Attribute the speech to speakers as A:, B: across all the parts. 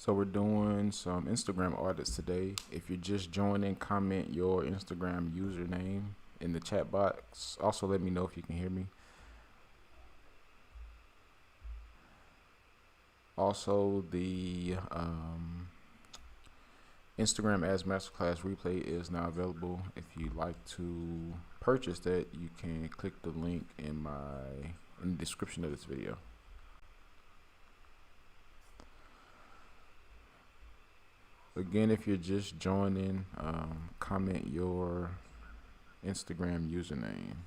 A: So we're doing some Instagram audits today. If you're just joining, comment your Instagram username in the chat box. Also, let me know if you can hear me. Also, the Instagram Ads Masterclass replay is now available. If you'd like to purchase that, you can click the link in the description of this video. Again, if you're just joining, comment your Instagram username.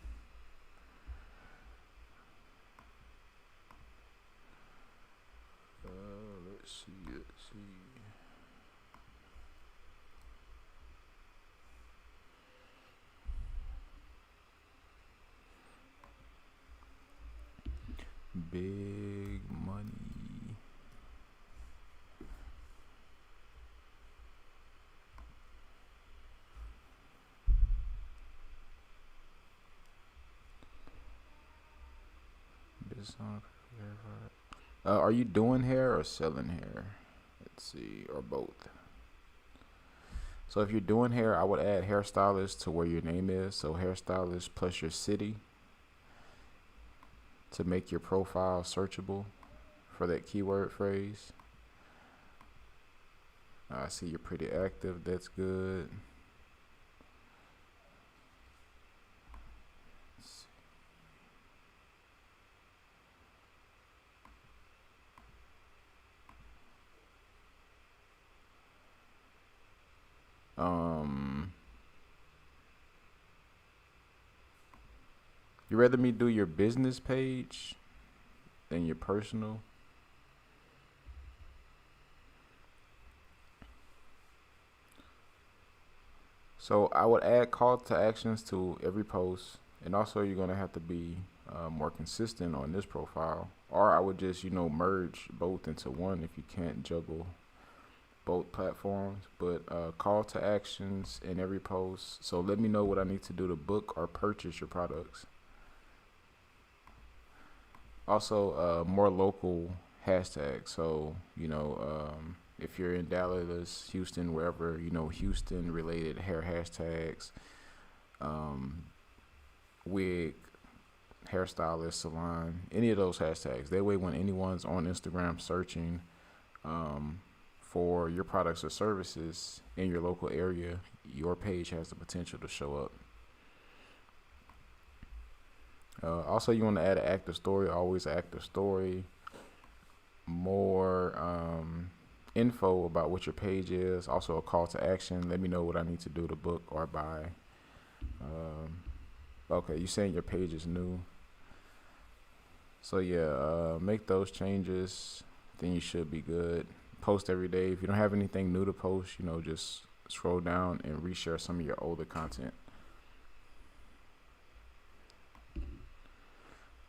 A: Let's see. Big money. Are you doing hair or selling hair? Let's see, or both. So if you're doing hair, I would add hairstylist to where your name is. So hairstylist plus your city to make your profile searchable for that keyword phrase. I see you're pretty active. That's good. You rather me do your business page than your personal? So I would add call to actions to every post, and also you're gonna have to be more consistent on this profile, or I would just merge both into one if you can't juggle both platforms. But call to actions in every post. So let me know what I need to do to book or purchase your products. Also, more local hashtags. So if you're in Dallas, Houston, wherever, Houston related hair hashtags, wig, hairstylist, salon, any of those hashtags. That way when anyone's on Instagram searching for your products or services in your local area, your page has the potential to show up. Also, you want to add an active story. Always active story. More info about what your page is. Also a call to action. Let me know what I need to do to book or buy. Okay, you saying your page is new. So yeah, make those changes. Then you should be good. Post every day. If you don't have anything new to post, just scroll down and reshare some of your older content.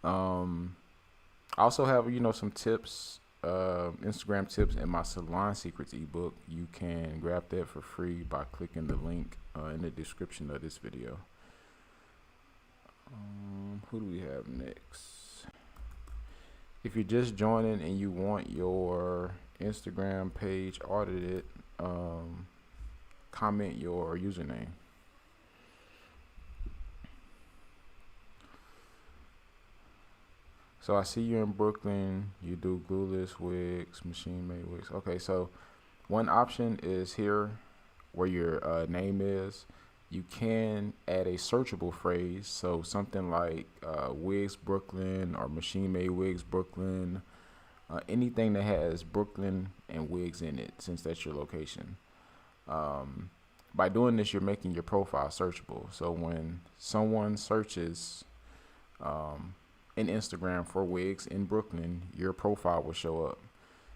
A: I also have some tips, Instagram tips in my Salon Secrets ebook. You can grab that for free by clicking the link in the description of this video. Who do we have next? If you're just joining and you want your Instagram page audited, comment your username. So I see you're in Brooklyn. You do glueless wigs, machine made wigs. Okay, so one option is here where your name is. You can add a searchable phrase. So something like wigs Brooklyn or machine made wigs Brooklyn. Anything that has Brooklyn and wigs in it, since that's your location. By doing this, you're making your profile searchable. So when someone searches in Instagram for wigs in Brooklyn, your profile will show up.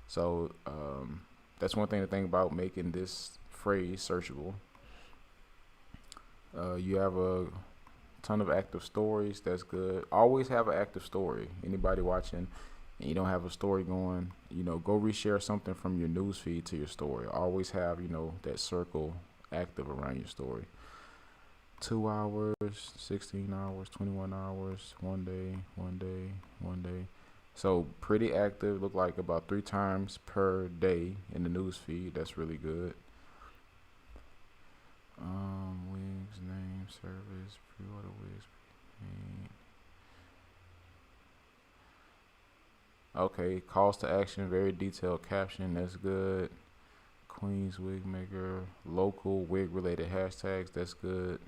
A: So that's one thing to think about, making this phrase searchable. You have a ton of active stories. That's good. Always have an active story. Anybody watching and you don't have a story going, go reshare something from your news feed to your story. Always have that circle active around your story. 2 hours, 16 hours, 21 hours, one day. So pretty active. Look like about 3 times per day in the news feed. That's really good. Wigs, name, service, pre-order wigs. Okay, calls to action, very detailed caption. That's good. Queens wig maker, local wig related hashtags. That's good.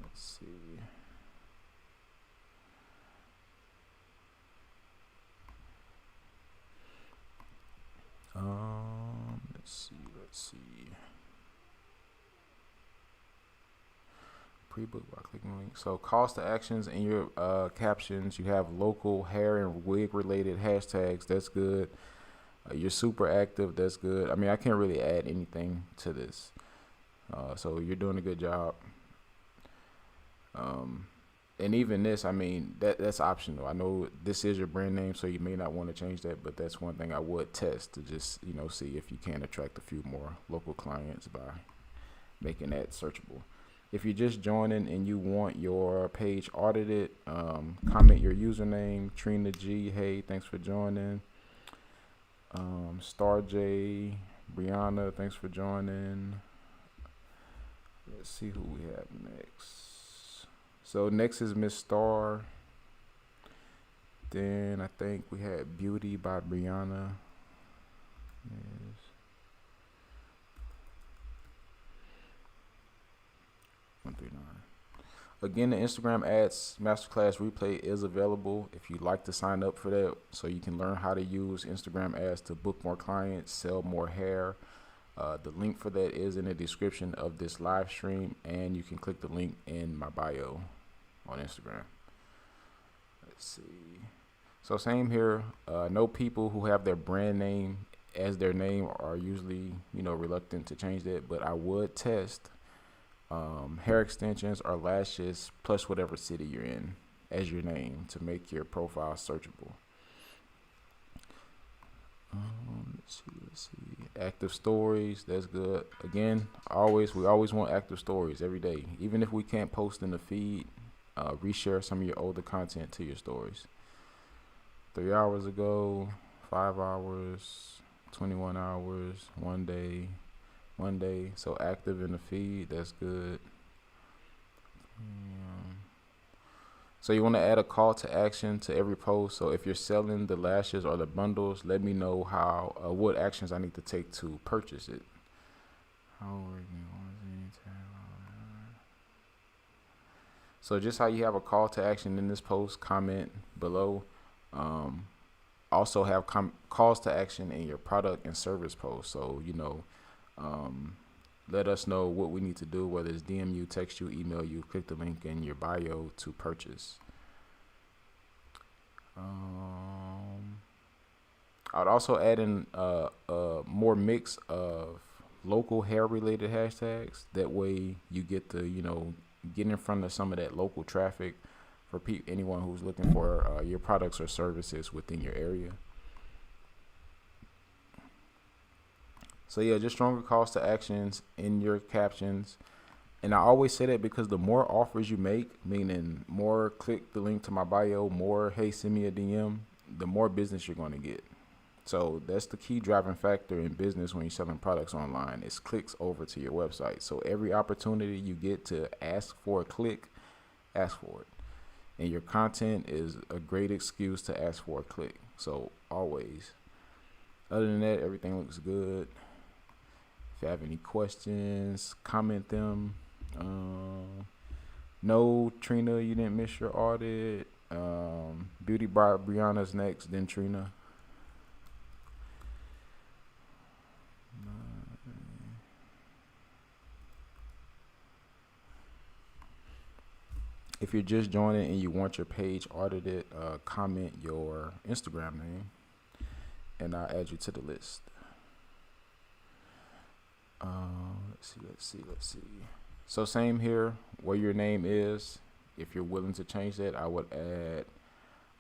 A: Let's see. Let's see. Pre-book by clicking link. So calls to actions in your captions. You have local hair and wig related hashtags. That's good. You're super active. That's good. I mean, I can't really add anything to this. So you're doing a good job. And even this, I mean, that's optional. I know this is your brand name, so you may not want to change that, but that's one thing I would test to just, see if you can attract a few more local clients by making that searchable. If you're just joining and you want your page audited, comment your username. Trina G, hey, thanks for joining. Star J, Brianna, thanks for joining. Let's see who we have next. So next is Miss Star. Then I think we had Beauty by Brianna. Yes. Again, the Instagram ads masterclass replay is available if you'd like to sign up for that, so you can learn how to use Instagram ads to book more clients, sell more hair. The link for that is in the description of this live stream, and you can click the link in my bio on Instagram. Let's see. So same here. No people who have their brand name as their name are usually, reluctant to change that, but I would test hair extensions or lashes plus whatever city you're in as your name to make your profile searchable. Let's see. Active stories, that's good. Again, we always want active stories every day. Even if we can't post in the feed, reshare some of your older content to your stories. 3 hours ago, 5 hours, 21 hours, 1 day. So active in the feed, that's good. So you want to add a call to action to every post. So if you're selling the lashes or the bundles, let me know what actions I need to take to purchase it. So just how you have a call to action in this post, comment below. Also have calls to action in your product and service post. So, let us know what we need to do, whether it's DM you, text you, email you, click the link in your bio to purchase. I'd also add in a more mix of local hair related hashtags. That way you get to, get in front of some of that local traffic for anyone who's looking for your products or services within your area. So yeah, just stronger calls to actions in your captions. And I always say that because the more offers you make, meaning more click the link to my bio, more hey, send me a DM, the more business you're going to get. So that's the key driving factor in business when you're selling products online is clicks over to your website. So every opportunity you get to ask for a click, ask for it. And your content is a great excuse to ask for a click. So always. Other than that, everything looks good. If you have any questions, comment them. No, Trina, you didn't miss your audit. Beauty by Brianna's next, then Trina. If you're just joining and you want your page audited, comment your Instagram name, and I'll add you to the list. Let's see. So same here, where your name is. If you're willing to change that, I would add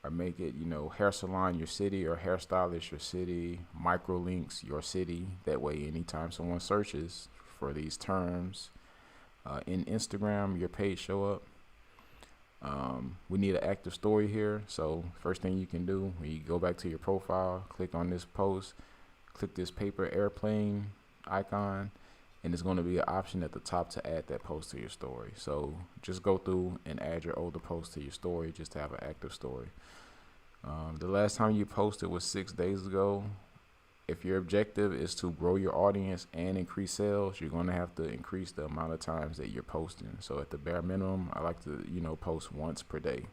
A: or make it, hair salon your city or hairstylist your city, microlinks your city. That way, anytime someone searches for these terms in Instagram, your page show up. We need an active story here. So first thing you can do when you go back to your profile, click on this post, click this paper airplane icon, and it's going to be an option at the top to add that post to your story. So just go through and add your older post to your story just to have an active story. The last time you posted was 6 days ago. If your objective is to grow your audience and increase sales, you're going to have to increase the amount of times that you're posting. So at the bare minimum, I like to, post once per day.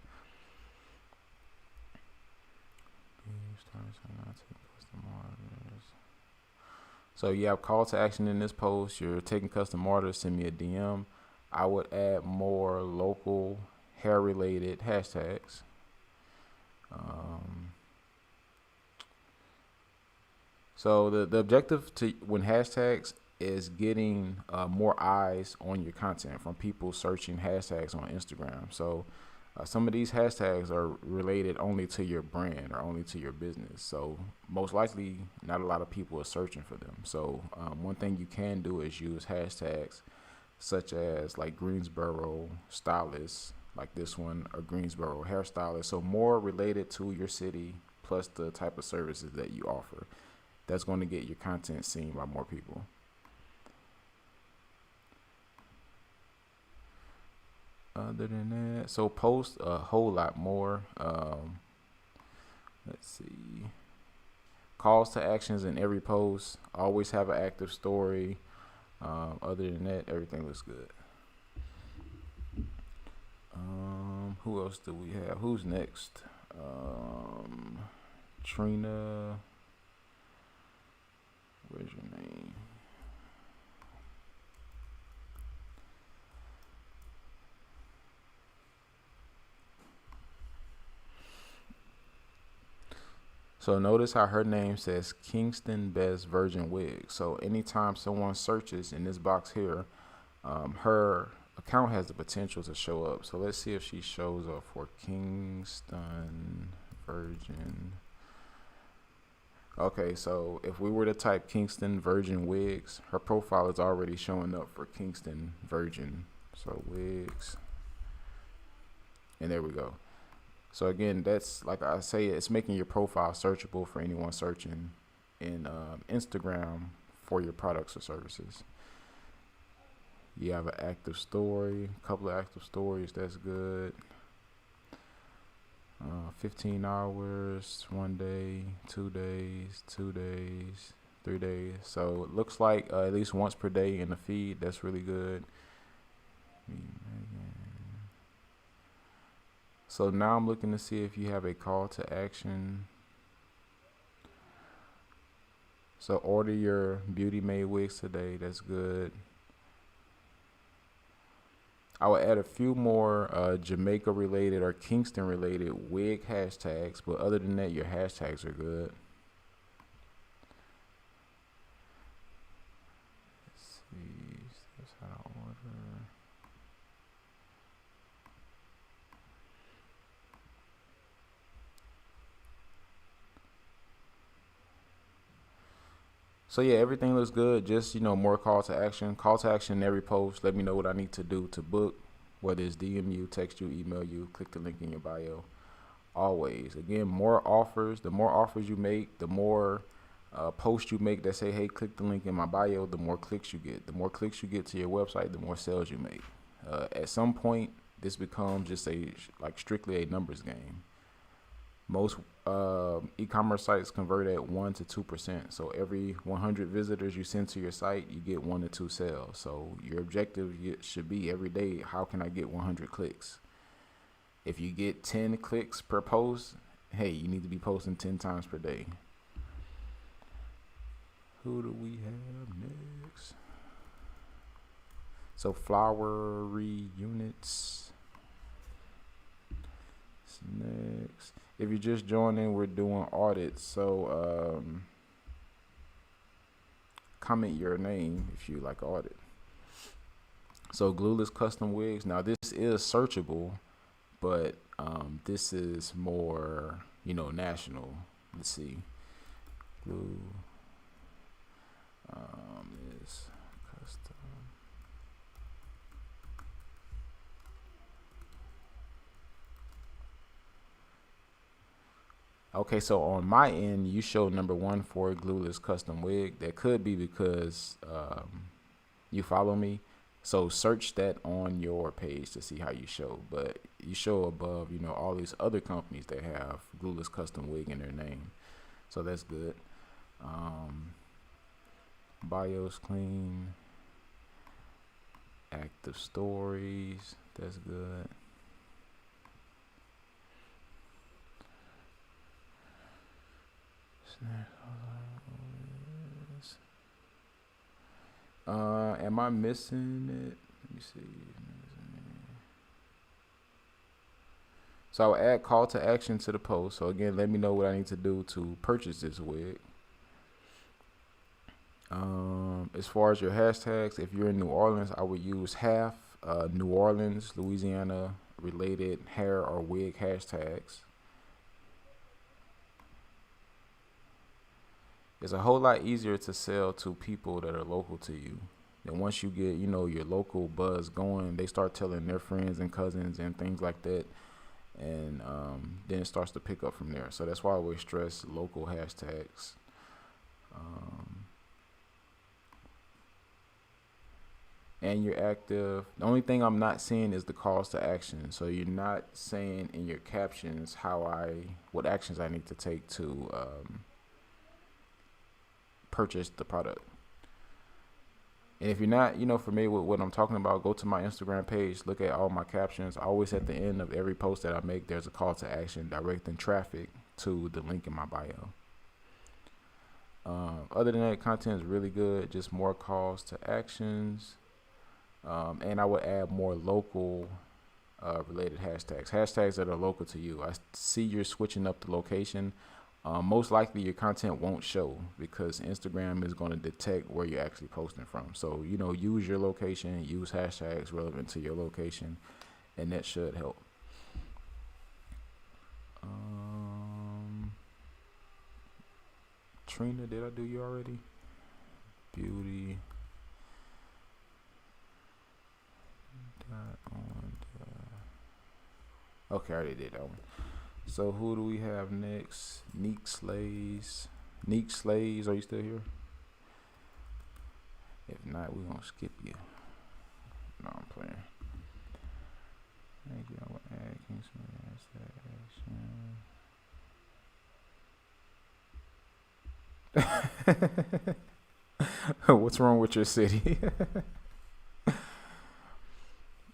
A: So you have call to action in this post. You're taking custom orders, send me a DM. I would add more local hair related hashtags. So the objective to when hashtags is getting more eyes on your content from people searching hashtags on Instagram. So some of these hashtags are related only to your brand or only to your business. So most likely not a lot of people are searching for them. So one thing you can do is use hashtags such as like Greensboro stylist, like this one, or Greensboro hairstylist. So more related to your city plus the type of services that you offer. That's going to get your content seen by more people. Other than that, so post a whole lot more. Let's see. Calls to actions in every post. Always have an active story. Other than that, everything looks good. Who else do we have? Who's next? Trina. Where's your name? So notice how her name says Kingston Best Virgin Wig. So anytime someone searches in this box here, her account has the potential to show up. So let's see if she shows up for Kingston Virgin. Okay, so if we were to type Kingston Virgin Wigs, her profile is already showing up for Kingston Virgin. So wigs, and there we go. So again, that's like I say, it's making your profile searchable for anyone searching in Instagram for your products or services. You have an active story, a couple of active stories, that's good. 15 hours, 1 day, 2 days, 2 days, 3 days. So it looks like at least once per day in the feed. That's really good. So now I'm looking to see if you have a call to action. So order your Beauty Made wigs today. That's good. I will add a few more Jamaica related or Kingston related wig hashtags, but other than that, your hashtags are good. Let's see, that's how to order. So yeah, everything looks good. Just, more call to action. Call to action in every post. Let me know what I need to do to book, whether it's DM you, text you, email you, click the link in your bio. Always. Again, more offers. The more offers you make, the more posts you make that say, hey, click the link in my bio, the more clicks you get. The more clicks you get to your website, the more sales you make. At some point, this becomes just strictly a numbers game. Most e-commerce sites convert at 1 to 2%. So every 100 visitors you send to your site, you get 1 to 2 sales. So your objective should be every day, how can I get 100 clicks? If you get 10 clicks per post, hey, you need to be posting 10 times per day. Who do we have next? So flowery units. Next. If you're just joining, we're doing audits. So comment your name if you like audit. So glueless custom wigs. Now this is searchable, but this is more, national. Let's see. Glue is custom. Okay, so on my end, you show number one for glueless custom wig. That could be because you follow me. So search that on your page to see how you show. But you show above, all these other companies that have glueless custom wig in their name. So that's good. Bios clean. Active stories. That's good. Am I missing it? Let me see. So I'll add call to action to the post. So again, let me know what I need to do to purchase this wig. As far as your hashtags, if you're in New Orleans, I would use half New Orleans, Louisiana related hair or wig hashtags. It's a whole lot easier to sell to people that are local to you. And once you get, your local buzz going, they start telling their friends and cousins and things like that. And then it starts to pick up from there. So that's why I always stress local hashtags. And you're active. The only thing I'm not seeing is the calls to action. So you're not saying in your captions what actions I need to take to purchase the product. And if you're not, familiar with what I'm talking about, go to my Instagram page, look at all my captions. Always at the end of every post that I make, there's a call to action directing traffic to the link in my bio. Other than that, content is really good. Just more calls to actions. And I would add more local related hashtags that are local to you. I see you're switching up the location. Most likely your content won't show because Instagram is going to detect where you're actually posting from. So, use your location, use hashtags relevant to your location, and that should help. Trina, did I do you already? Beauty. Okay, I already did that one. So who do we have next? Neek Slays. Neek Slays, are you still here? If not, we're going to skip you. No, I'm playing. Thank you. I will add Kingsman. What's wrong with your city?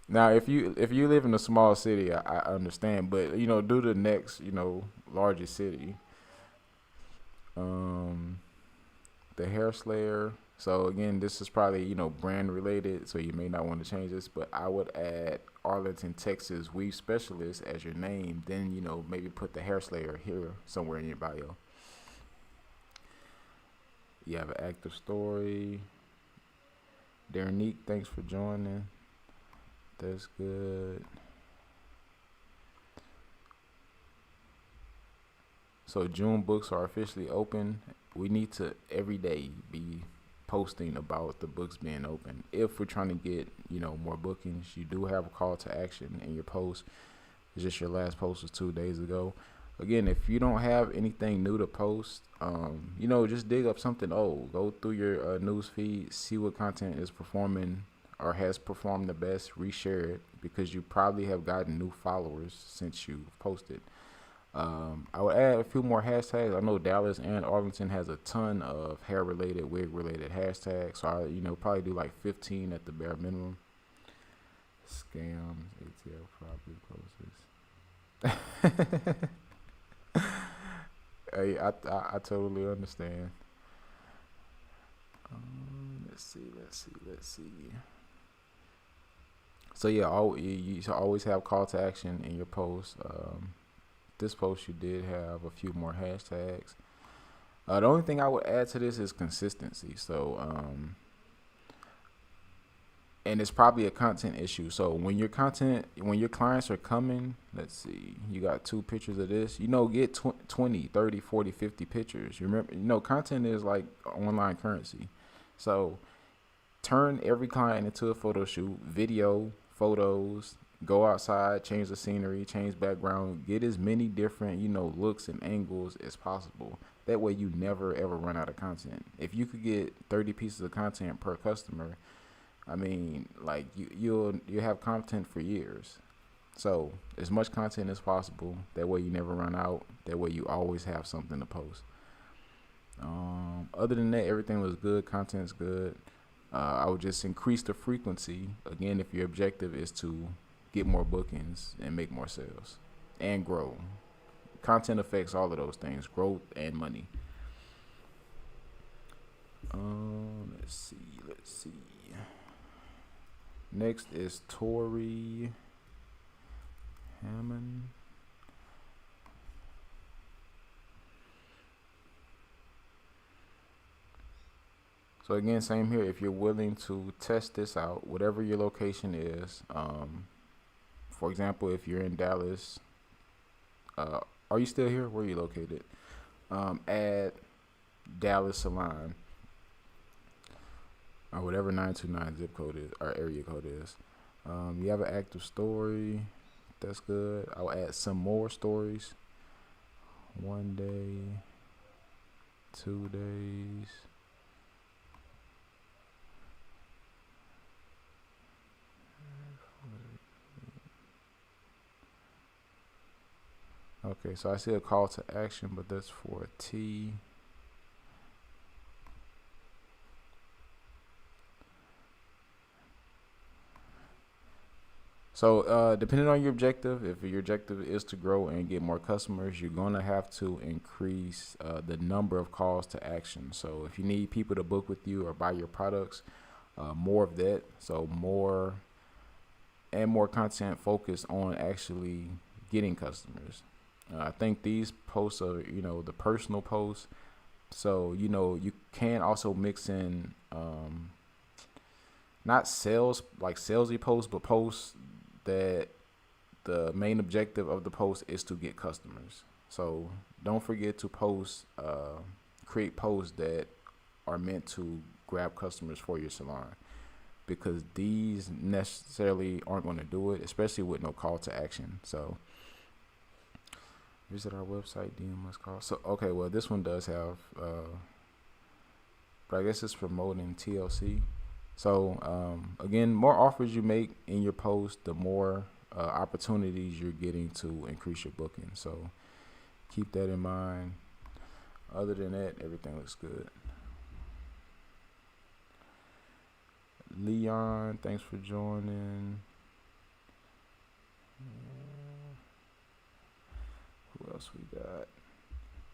A: Now, if you live in a small city, I understand, but do the next largest city. The Hair Slayer. So again, this is probably brand related, so you may not want to change this, but I would add Arlington, Texas weave specialist as your name. Then maybe put the Hair Slayer here somewhere in your bio. You have an active story. Darenique, thanks for joining. That's good. So June books are officially open. We need to every day be posting about the books being open. If we're trying to get, more bookings, you do have a call to action in your post. It's just your last post was 2 days ago. Again, if you don't have anything new to post, just dig up something old. Go through your news feed, see what content is performing or has performed the best, reshare it because you probably have gotten new followers since you posted. I would add a few more hashtags. I know Dallas and Arlington has a ton of hair related, wig related hashtags. So I, probably do like 15 at the bare minimum. Scams, ATL property closes. Hey, I totally understand. Let's see. So yeah, you should always have call to action in your post. This post you did have a few more hashtags. The only thing I would add to this is consistency. So and it's probably a content issue. So when your clients are coming, let's see, you got 2 pictures of this, get 20, 30, 40, 50 pictures. You remember, content is like online currency. So turn every client into a photo shoot, video, photos, Go outside, change the scenery, change background, get as many different, looks and angles as possible. That way you never ever run out of content. If you could get 30 pieces of content per customer, I mean, like you'll have content for years. So as much content as possible. That way you never run out. That way you always have something to post. Other than that, everything was good. Content's good. I would just increase the frequency. Again, if your objective is to get more bookings and make more sales and grow. Content affects all of those things, growth and money. Let's see. Next is Tori Hammond. So again, same here. If you're willing to test this out, whatever your location is, for example, if you're in Dallas, are you still here? Where are you located? Add Dallas Salon or whatever 929 zip code is or area code is. You have an active story. That's good. I'll add some more stories. 1 day, 2 days. Okay, so I see a call to action, but that's for a T. So depending on your objective, if your objective is to grow and get more customers, you're going to have to increase the number of calls to action. So if you need people to book with you or buy your products, more of that. So more content focused on actually getting customers. I think these posts are, the personal posts. So, you can also mix in not sales, like salesy posts, but posts that the main objective of the post is to get customers. So don't forget to create posts that are meant to grab customers for your salon, because these necessarily aren't going to do it, especially with no call to action. So visit our website, DM us call. So, okay, well, this one does have, but I guess it's promoting TLC. So, again, more offers you make in your post, the more opportunities you're getting to increase your booking. So keep that in mind. Other than that, everything looks good. Leon, thanks for joining. Who else we got?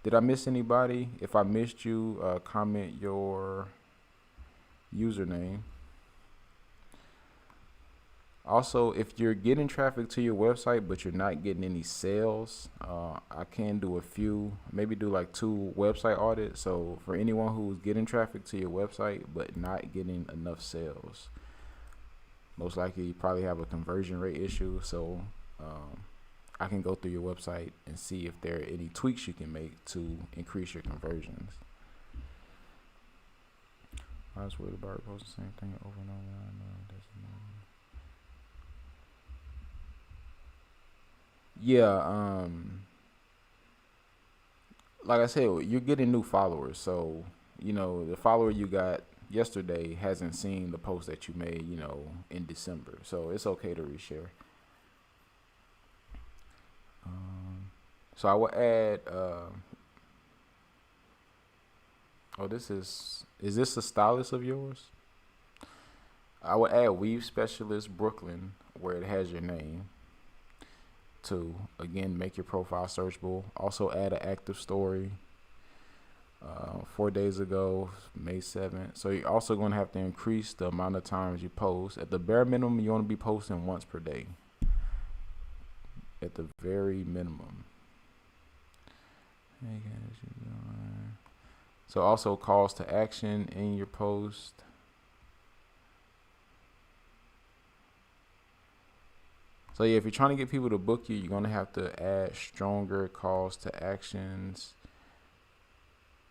A: Did I miss anybody? If I missed you, comment your username. Also, if you're getting traffic to your website but you're not getting any sales, I can do maybe do like 2 website audits. So for anyone who's getting traffic to your website but not getting enough sales, most likely you probably have a conversion rate issue. So I can go through your website and see if there are any tweaks you can make to increase your conversions. I was worried about posting the same thing over and over. I know it doesn't matter. Yeah, like I said, you're getting new followers. So, the follower you got yesterday hasn't seen the post that you made, in December. So it's okay to reshare. So I will add, is this a stylist of yours? I will add Weave Specialist Brooklyn where it has your name to, again, make your profile searchable. Also add an active story 4 days ago, May 7th. So you're also going to have to increase the amount of times you post. At the bare minimum, you want to be posting once per day. At the very minimum. Hey guys, you doing? So also calls to action in your post. So yeah, if you're trying to get people to book you, you're going to have to add stronger calls to actions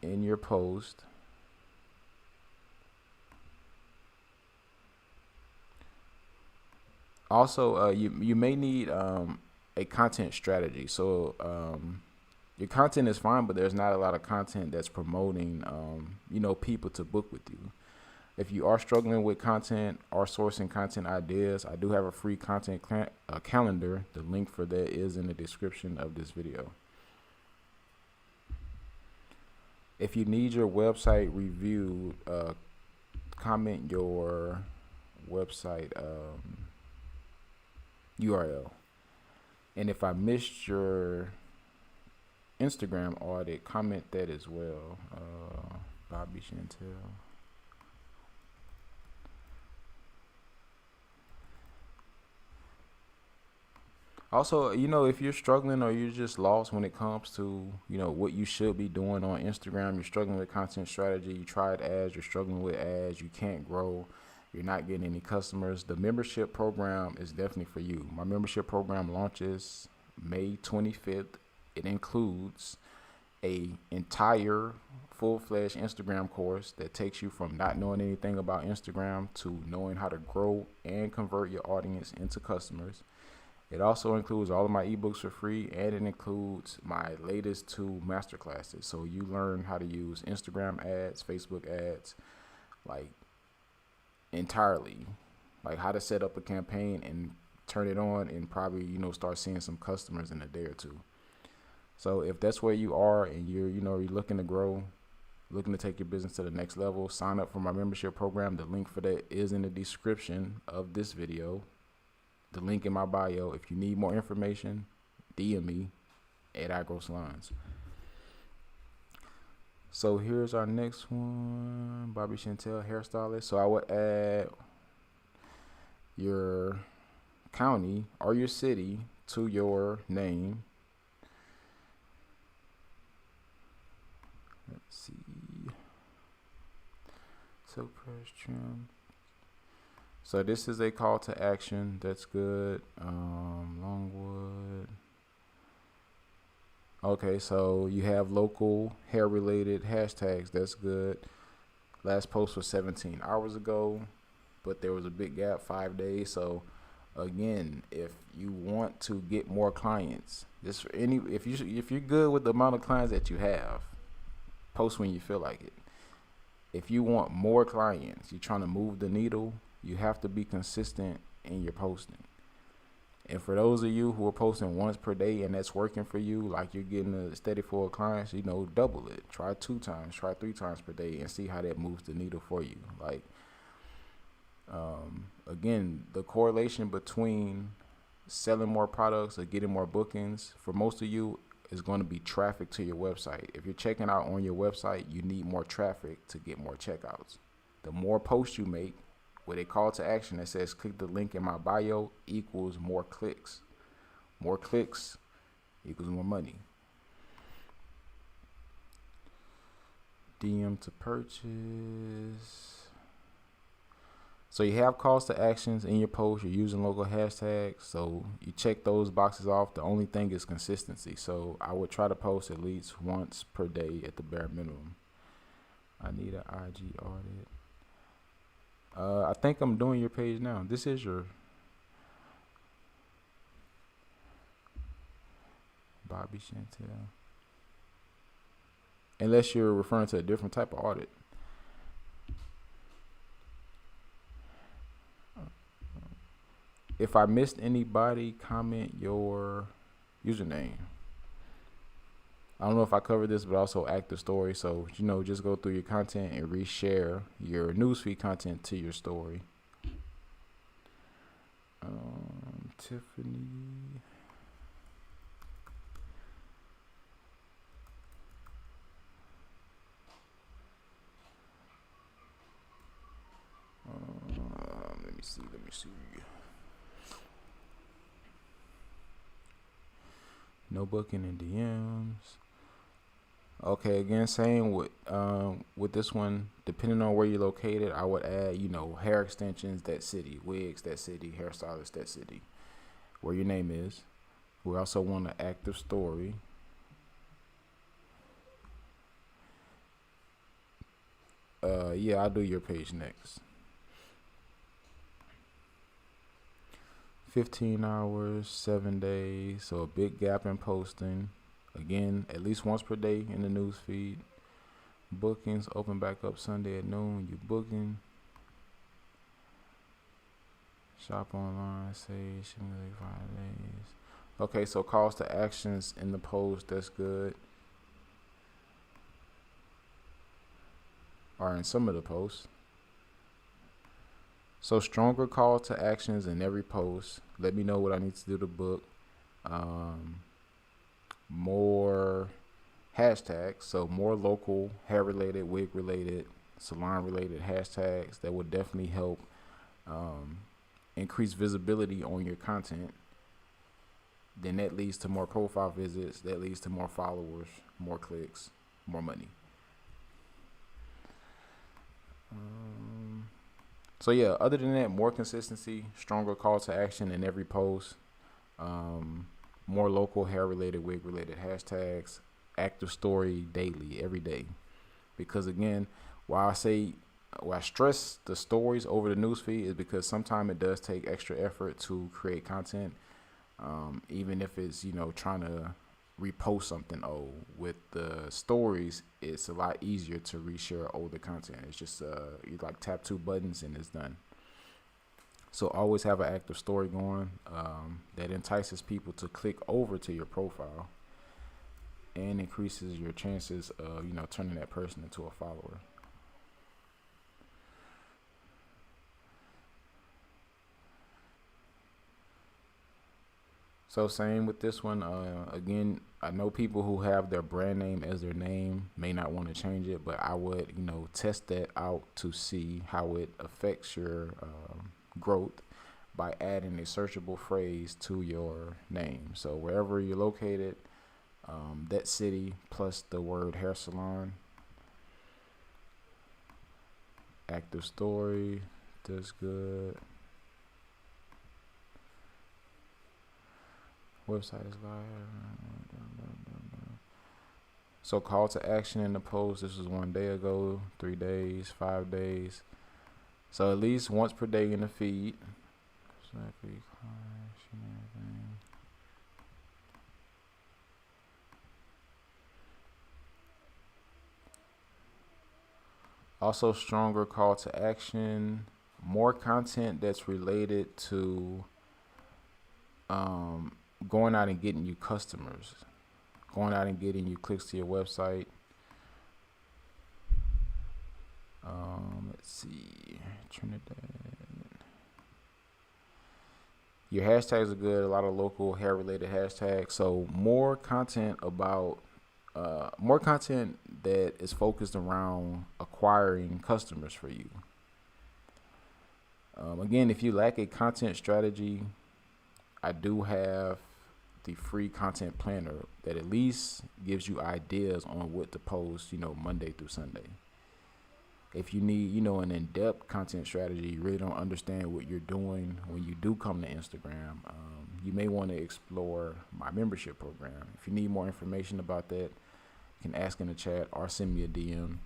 A: in your post. Also, you may need a content strategy. So your content is fine, but there's not a lot of content that's promoting people to book with you. If you are struggling with content or sourcing content ideas, I do have a free content calendar. The link for that is in the description of this video. If you need your website reviewed, comment your website URL. And if I missed your Instagram audit, comment that as well. Bobby Chantel. Also, if you're struggling or you're just lost when it comes to, what you should be doing on Instagram, you're struggling with content strategy, you tried ads, you're struggling with ads, you can't grow, you're not getting any customers, the membership program is definitely for you. My membership program launches May 25th. It includes a entire full-fledged Instagram course that takes you from not knowing anything about Instagram to knowing how to grow and convert your audience into customers. It also includes all of my ebooks for free, and it includes my latest 2 masterclasses. So you learn how to use Instagram ads, Facebook ads, like entirely, like how to set up a campaign and turn it on and probably, start seeing some customers in a day or two. So if that's where you are and you're looking to grow, looking to take your business to the next level, sign up for my membership program. The link for that is in the description of this video. The link in my bio. If you need more information, DM me at iGrowSalons. So here's our next one, Bobby Chantel, hairstylist. So I would add your county or your city to your name. Let's see. Silk press trim. So this is a call to action. That's good. Longwood. Okay, so you have local hair related hashtags. That's good. Last post was 17 hours ago, but there was a big gap, 5 days. So again, if you want to get more clients, if you're good with the amount of clients that you have, post when you feel like it. If you want more clients, you're trying to move the needle, you have to be consistent in your posting. And for those of you who are posting once per day and that's working for you, like you're getting a steady flow of clients, double it. Try 2 times, try 3 times per day and see how that moves the needle for you. Like, again, the correlation between selling more products or getting more bookings for most of you is going to be traffic to your website. If you're checking out on your website, you need more traffic to get more checkouts. The more posts you make with a call to action that says click the link in my bio equals more clicks. More clicks equals more money. DM to purchase. So you have calls to actions in your post. You're using local hashtags. So you check those boxes off. The only thing is consistency. So I would try to post at least once per day at the bare minimum. I need an IG audit. I think I'm doing your page now. This is your Bobby Chantel. Unless you're referring to a different type of audit. If I missed anybody, comment your username. I don't know if I covered this, but also active story. So, just go through your content and reshare your newsfeed content to your story. Tiffany. Let me see. No booking in DMs. Okay, again, same with this one. Depending on where you're located, I would add, hair extensions, that city, wigs, that city, hairstylist, that city, where your name is. We also want an active story. Yeah, I'll do your page next. 15 hours, 7 days. So a big gap in posting. Again, at least once per day in the news feed. Bookings open back up Sunday at noon. You booking. Shop online, say simulate 5 days. Okay, so calls to actions in the post, that's good. Or in some of the posts. So stronger call to actions in every post. Let me know what I need to do to book. More hashtags, so more local, hair related, wig related, salon related hashtags that would definitely help increase visibility on your content. Then that leads to more profile visits, that leads to more followers, more clicks, more money. So yeah, other than that, more consistency, stronger call to action in every post, more local hair related, wig related hashtags, active story daily, every day. Because again, why I stress the stories over the newsfeed is because sometimes it does take extra effort to create content, even if it's trying to repost something old. With the stories, it's a lot easier to reshare older content. It's just you like tap 2 buttons and it's done. So always have an active story going that entices people to click over to your profile and increases your chances of turning that person into a follower. So same with this one. Again, I know people who have their brand name as their name may not want to change it, but I would test that out to see how it affects your growth by adding a searchable phrase to your name. So wherever you're located, that city plus the word hair salon, active story, that's good. Website is live. So call to action in the post. This was 1 day ago, 3 days, 5 days. So at least once per day in the feed. Also stronger call to action, more content that's related to going out and getting you customers, going out and getting you clicks to your website. Let's see, Trinidad. Your hashtags are good. A lot of local hair related hashtags. So more content that is focused around acquiring customers for you. Again, if you lack a content strategy, I do have the free content planner that at least gives you ideas on what to post, Monday through Sunday. If you need, an in-depth content strategy, you really don't understand what you're doing when you do come to Instagram, you may want to explore my membership program. If you need more information about that, you can ask in the chat or send me a DM.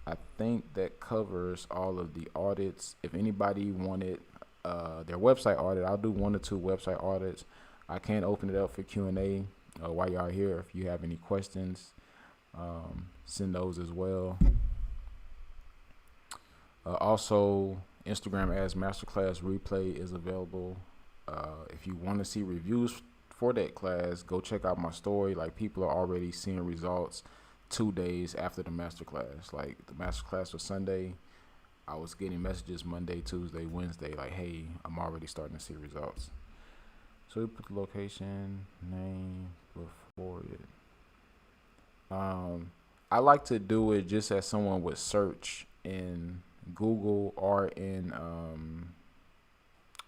A: I think that covers all of the audits. If anybody wanted their website audit, I'll do 1 or 2 website audits. I can open it up for Q&A while y'all are here. If you have any questions, send those as well. Also, Instagram Ads Masterclass replay is available. If you want to see reviews for that class, go check out my story. Like, people are already seeing results 2 days after the masterclass. Like, the masterclass was Sunday. I was getting messages Monday, Tuesday, Wednesday, like, hey, I'm already starting to see results. So we put the location, name before it. I like to do it just as someone would search in Google or in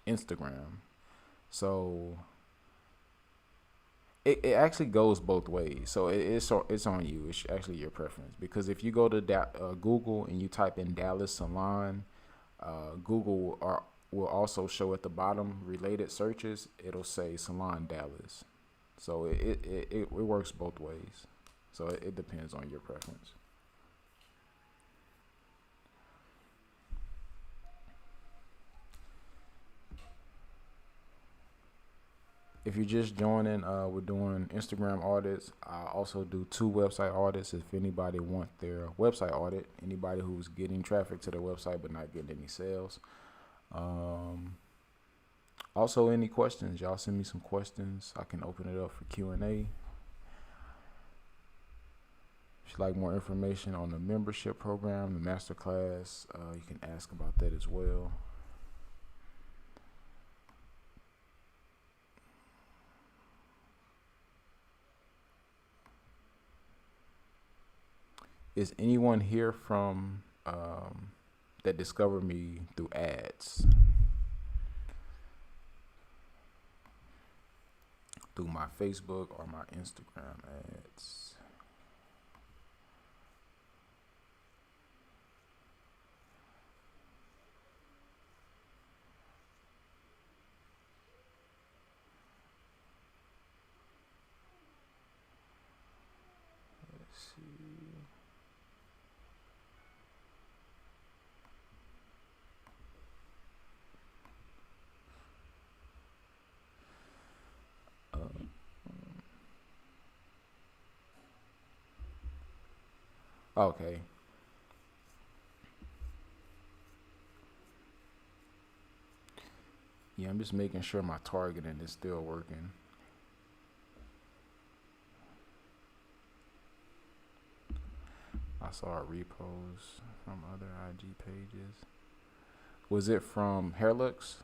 A: Instagram. So it actually goes both ways. So it's on you. It's actually your preference. Because if you go to Google and you type in Dallas Salon, Google will also show at the bottom related searches. It'll say Salon Dallas. So it works both ways. So it depends on your preference. if you're just joining, we're doing Instagram audits. I also do 2 website audits if anybody want their website audit. Anybody who's getting traffic to their website but not getting any sales. Also, any questions? Y'all send me some questions. I can open it up for Q&A. If you'd like more information on the membership program, the masterclass, you can ask about that as well. Is anyone here from that discovered me through ads? Through my Facebook or my Instagram ads? Let's see. Okay. Yeah, I'm just making sure my targeting is still working. I saw a repost from other IG pages. Was it from Hairlooks?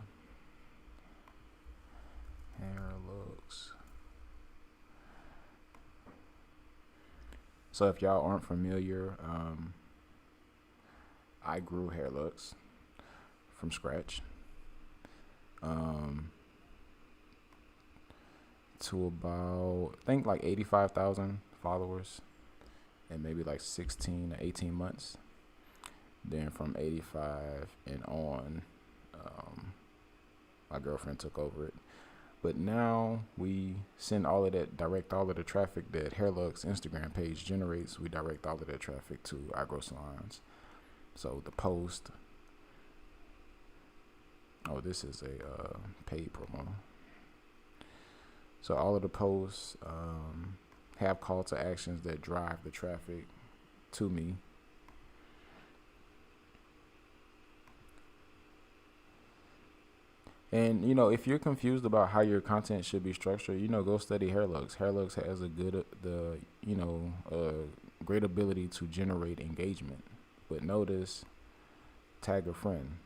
A: Hairlooks. So if y'all aren't familiar, I grew Hairlooks from scratch to about, I think, like 85,000 followers in maybe like 16 to 18 months. Then from 85 and on, my girlfriend took over it. But now we send direct all of the traffic that Hairlooks Instagram page generates. We direct all of that traffic to our grow salons. So the post. Oh, this is a paid promo. So all of the posts have call to actions that drive the traffic to me. And, if you're confused about how your content should be structured, go study Hairlooks. Hairlooks has a great ability to generate engagement. But notice, tag a friend.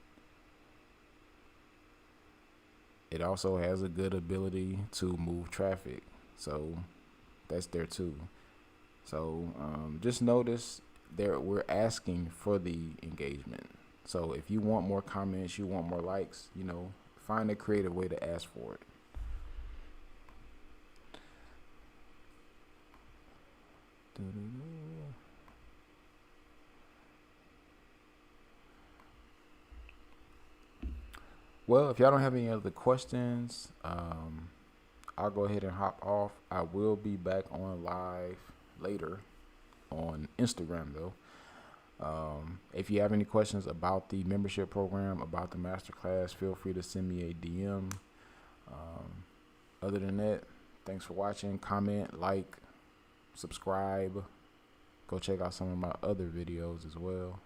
A: It also has a good ability to move traffic. So that's there too. So just notice we're asking for the engagement. So if you want more comments, you want more likes, find a creative way to ask for it. Well, if y'all don't have any other questions, I'll go ahead and hop off. I will be back on live later on Instagram, though. If you have any questions about the membership program, about the masterclass, feel free to send me a DM. Other than that, thanks for watching. Comment, like, subscribe. Go check out some of my other videos as well.